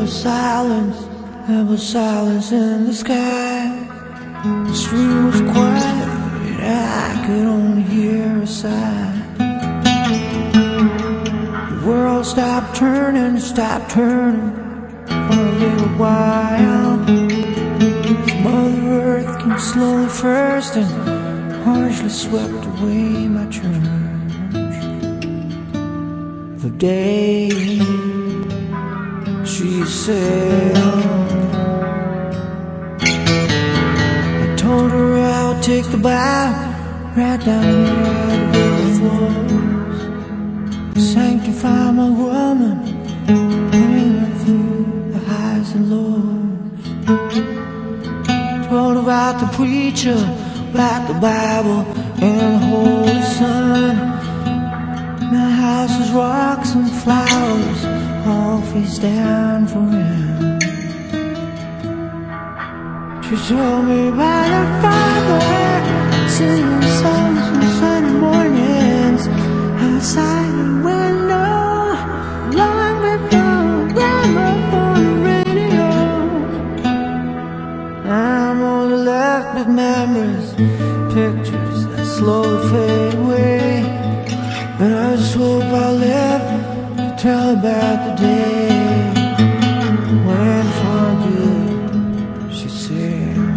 there was silence in the sky. The street was quiet, I could only hear a sigh. The world stopped turning for a little while. Mother Earth came slowly first and harshly swept away my church. The day she sailed, I told her I would take the bow right down here to where the flows, sanctify my woman, bring her through the highs and lows. Told about the preacher, about the Bible and the Holy Sun. My house is rocks and flowers, all face down for him. She told me about her father singing songs on Sunday mornings outside the window, long before gramophone radio. I'm only left with memories, pictures that slowly fade away. But I just hope I live to tell about the day when for good she sailed.